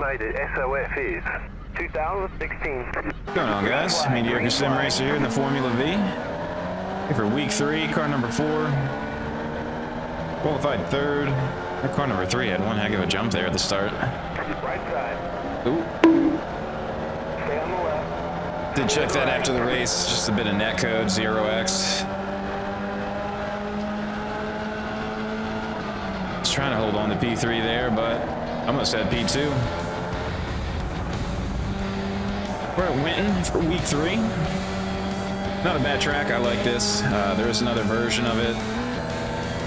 estimated SOF is 2016. What's going on, guys? Mediocre Sim Racer here in the Formula Vee. Here for week 3, car number 4. Qualified 3rd. That car number 3 had one heck of a jump there at the start. Right side. Ooh. Stay on the left. Did check that after the race. Just a bit of netcode, 0x. Was trying to hold on to P3 there, but I almost had P2. We're at Winton for week 3. Not a bad track, I like this. There is another version of it.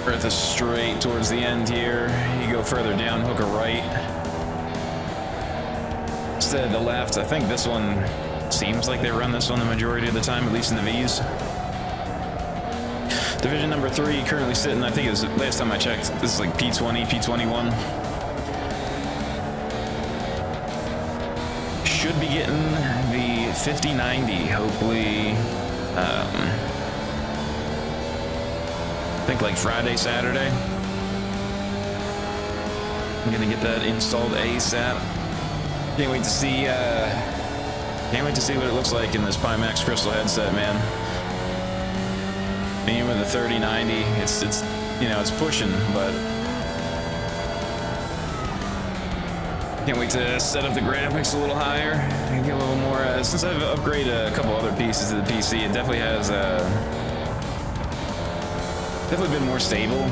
We're at the straight towards the end here. You go further down, hook a right. Instead of the left, I think this one seems like they run this one the majority of the time, at least in the V's. Division number 3, currently sitting, I think it was, last time I checked, this is like P20, P21. Should be getting the 50-90, hopefully, I think like Friday, Saturday. I'm gonna get that installed ASAP. Can't wait to see what it looks like in this Pimax Crystal headset, man. I mean, with the 3090, it's you know, it's pushing, but can't wait to set up the graphics a little higher and get a little more. Since I've upgraded a couple other pieces of the PC, it definitely has definitely been more stable.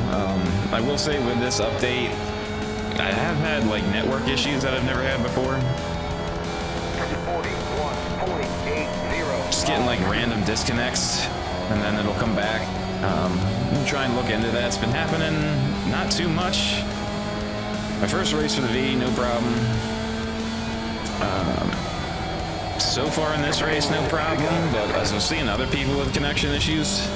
I will say with this update, I have had like network issues that I've never had before. 41.80. Just getting like random disconnects, and then it'll come back. I'm trying to look into that. It's been happening not too much. My first race for the V, no problem. So far in this race, no problem, but as I'm seeing other people with connection issues.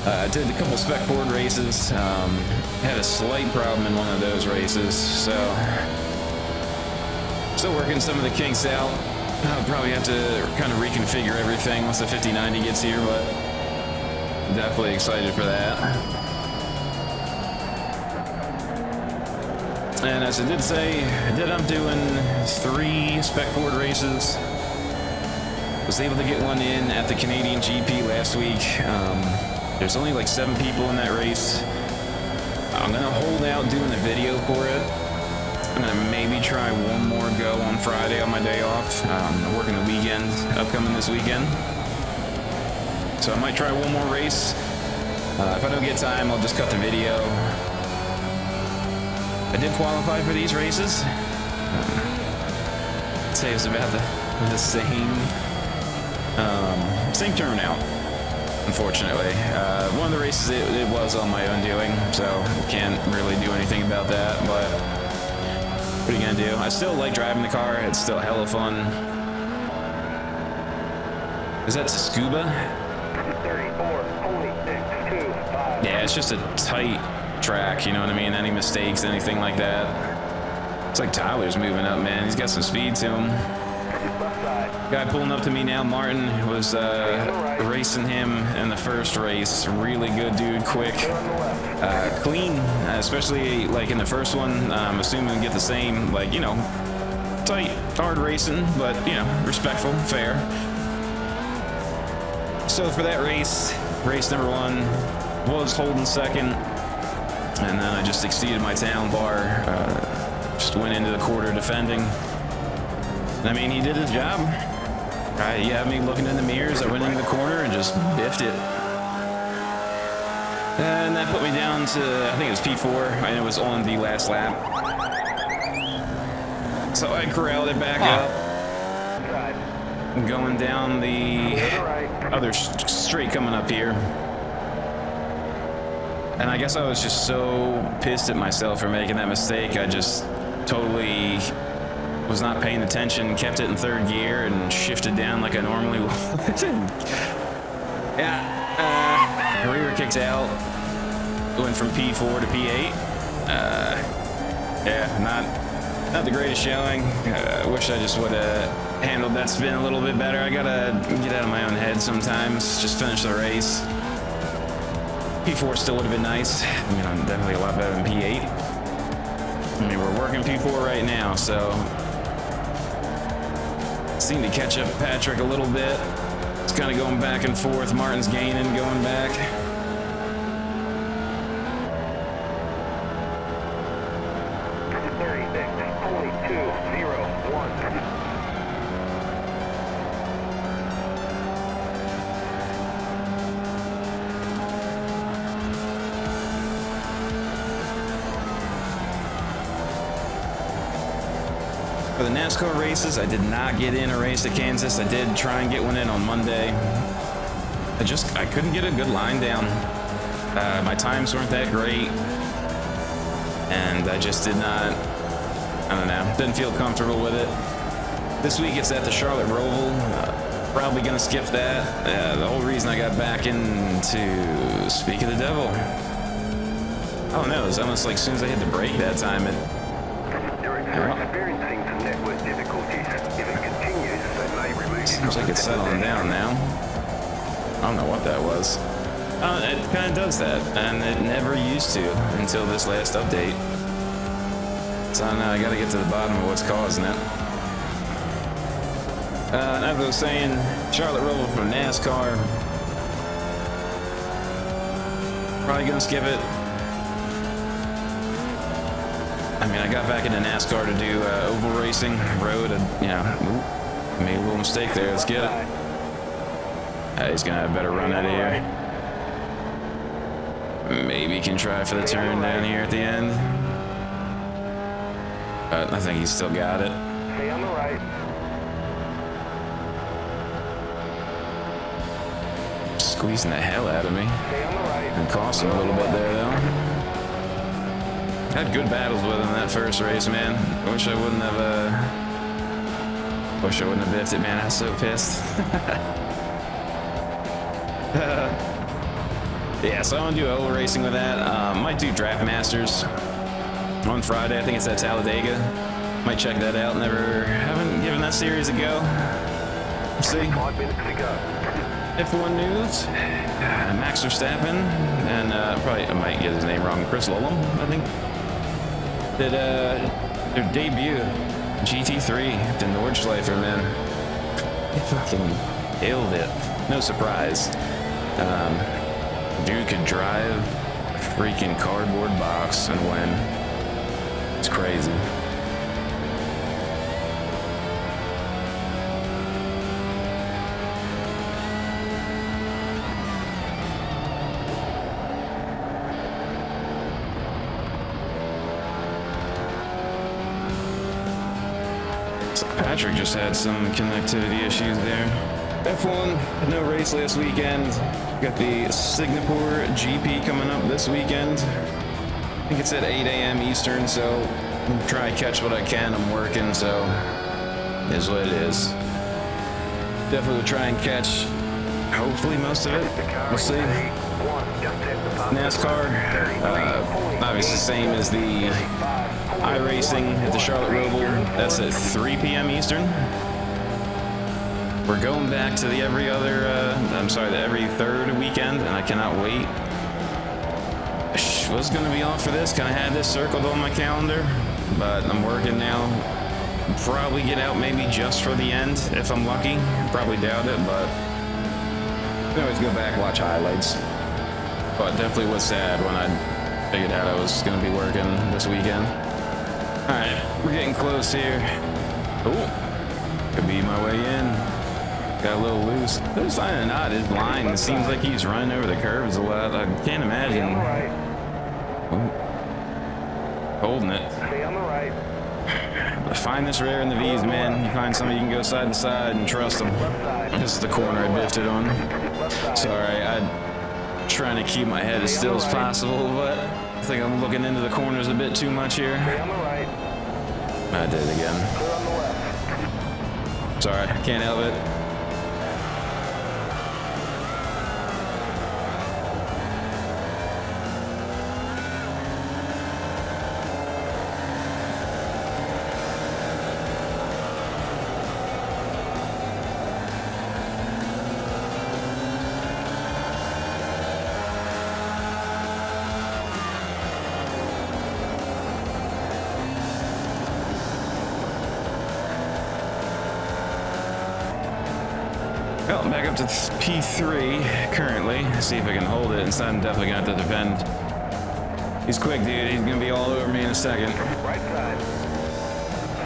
I did a couple Spec Ford races, had a slight problem in one of those races, so still working some of the kinks out. I'll probably have to kind of reconfigure everything once the 5090 gets here, but definitely excited for that. And as I did say, I'm doing 3 Spec Ford races. Was able to get one in at the Canadian GP last week. There's only like 7 people in that race. I'm gonna hold out doing a video for it. I'm gonna maybe try one more go on Friday on my day off. I'm working the weekend, upcoming this weekend. So I might try one more race. If I don't get time, I'll just cut the video. I did qualify for these races. I'd say it was about the same turnout, unfortunately. One of the races, it was on my own doing, so can't really do anything about that, but what are you gonna do? I still like driving the car. It's still hella fun. Is that Scuba? 34.625. Yeah, it's just a tight track, you know what I mean? Any mistakes, anything like that. It's like Tyler's moving up, man. He's got some speed to him. Left side. Guy pulling up to me now, Martin, was racing him in the first race. Really good dude, quick, Stay on the left. clean, especially like in the first one. I'm assuming we get the same, like, you know, tight, hard racing, but, you know, respectful, fair. So for that race number 1, was holding second, and then I just exceeded my town bar, just went into the quarter defending. I mean, he did his job. You have me looking in the mirrors. I went into the corner and just biffed it. And that put me down to, I think it was P4, and it was on the last lap. So I corralled it back up, Side. going down the To the right. other straight coming up here. And I guess I was just so pissed at myself for making that mistake. I just totally was not paying attention, kept it in 3rd gear and shifted down like I normally would. Yeah, rear kicked out, went from P4 to P8. Yeah, not the greatest showing. I wish I just would have handled that spin a little bit better. I gotta get out of my own head sometimes, just finish the race. P4 still would have been nice. I mean, I'm definitely a lot better than P8. I mean, we're working P4 right now, so seem to catch up Patrick a little bit. It's kind of going back and forth. Martin's gaining, going back. For the NASCAR races, I did not get in a race at Kansas. I did try and get one in on Monday. I couldn't get a good line down. My times weren't that great. And I just did not, I don't know, didn't feel comfortable with it. This week it's at the Charlotte Roval. Probably gonna skip that. The whole reason I got back into Speak of the Devil. I don't know, it's almost like as soon as I hit the brake that time, seems like it's settling down now. I don't know what that was. It kind of does that, and it never used to until this last update. So I don't know, I gotta get to the bottom of what's causing it. As I was saying, Charlotte Roval from NASCAR. Probably gonna skip it. I mean, I got back into NASCAR to do oval racing, road, made a little mistake there. Let's get it. He's gonna have a better run out of here. Maybe can try for the turn down here at the end. But I think he's still got it. Stay on the right. Squeezing the hell out of me. Stay on the right. And cost him a little bit there, though. Had good battles with him that first race, man. Wish I wouldn't have biffed it, man. I was so pissed. Yeah, so I'm gonna do oval racing with that. Might do Draft Masters on Friday. I think it's at Talladega. Might check that out. Haven't given that series a go. We'll see. 5 minutes to go. F1 news. Max Verstappen and probably I might get his name wrong. Chris Lolum, I think. Did their debut GT3 to Nordschleifer, man. He fucking killed it. No surprise. Dude could drive a freaking cardboard box and win. It's crazy. Patrick just had some connectivity issues there. F1 had no race last weekend. Got the Singapore GP coming up this weekend. I think it's at 8 a.m. Eastern, so I'll try to catch what I can. I'm working, so it is what it is. Definitely will try and catch, hopefully, most of it. We'll see. NASCAR, obviously same as the iRacing at the Charlotte Roval. That's at 3 p.m. Eastern. We're going back to the every third weekend, and I cannot wait. Was going to be off for this, kind of had this circled on my calendar, but I'm working now. Probably get out maybe just for the end, if I'm lucky. Probably doubt it, but I can always go back, watch highlights. But definitely was sad when I figured out I was going to be working this weekend. Alright, we're getting close here. Oh, could be my way in. Got a little loose. I was finding it odd, his line, it seems like he's running over the curves a lot. I can't imagine. Oh. Holding it. Stay on the right. I find this rare in the V's, man. You find somebody you can go side to side and trust them. This is the corner I biffed it on. Sorry, I'm trying to keep my head as still as possible, but I think I'm looking into the corners a bit too much here. Stay on the right. I did it again. Clear on the left. Sorry, can't help it. Well, back up to P3 currently. See if I can hold it. Instead, I'm definitely gonna have to defend. He's quick, dude. He's gonna be all over me in a second. Right side.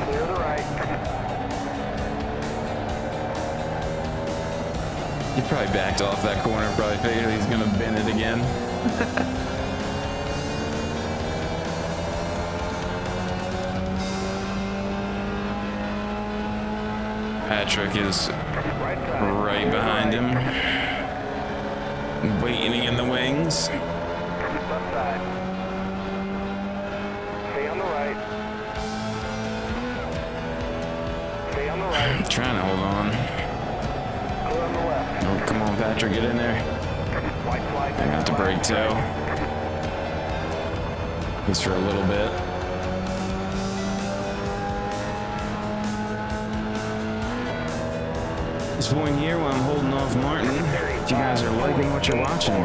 Clear the right. He probably backed off that corner. Probably figured he's gonna bend it again. Patrick is right behind him, waiting in the wings. Left side. Stay on the right. Stay on the right. Trying to hold on. Clear on the left. Oh, come on, Patrick, get in there. White flag. I got the brake too. Just for a little bit. This point here while I'm holding off Martin, if you guys are liking what you're watching,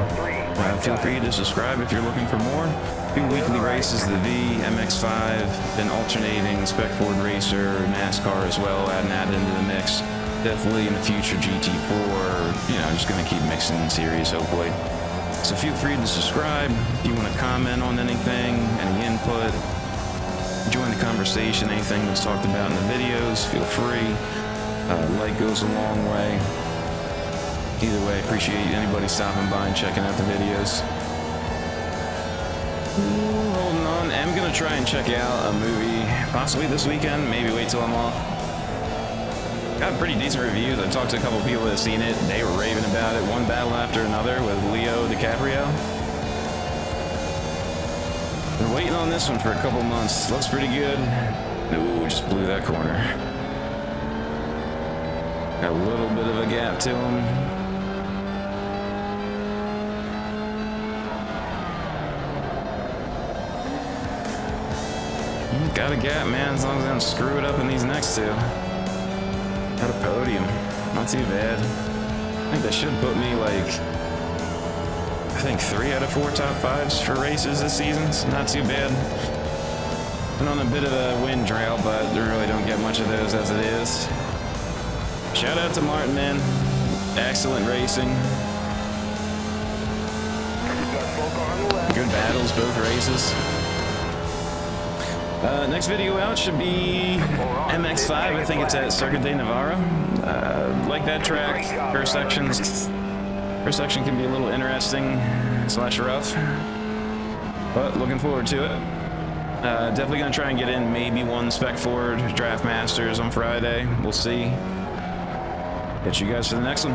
feel free to subscribe if you're looking for more. Do weekly races, the V, MX-5, been alternating, Spec Ford Racer, NASCAR as well, adding that into the mix. Definitely in the future GT4, you know, just gonna keep mixing in series hopefully. So feel free to subscribe. If you want to comment on anything, any input, join the conversation, anything that's talked about in the videos, feel free. Like goes a long way. Either way, appreciate anybody stopping by and checking out the videos. Ooh, holding on. I'm gonna try and check out a movie possibly this weekend. Maybe wait till I'm off. Got pretty decent reviews. I talked to a couple people that have seen it. They were raving about it. One battle after another with Leo DiCaprio. Been waiting on this one for a couple months. Looks pretty good. Ooh, just blew that corner. Got a little bit of a gap to him. Got a gap, man, as long as I don't screw it up in these next two. Got a podium. Not too bad. I think that should put me like, I think 3 out of 4 top 5s for races this season. So not too bad. Been on a bit of a wind drought, but I really don't get much of those as it is. Shout out to Martin, man. Excellent racing. Good battles, both races. Next video out should be MX-5. I think it's at Circuit de Navarra. Like that track. First section can be a little interesting / rough, but looking forward to it. Definitely gonna try and get in maybe one Spec Ford Draft Masters on Friday. We'll see. Catch you guys for the next one.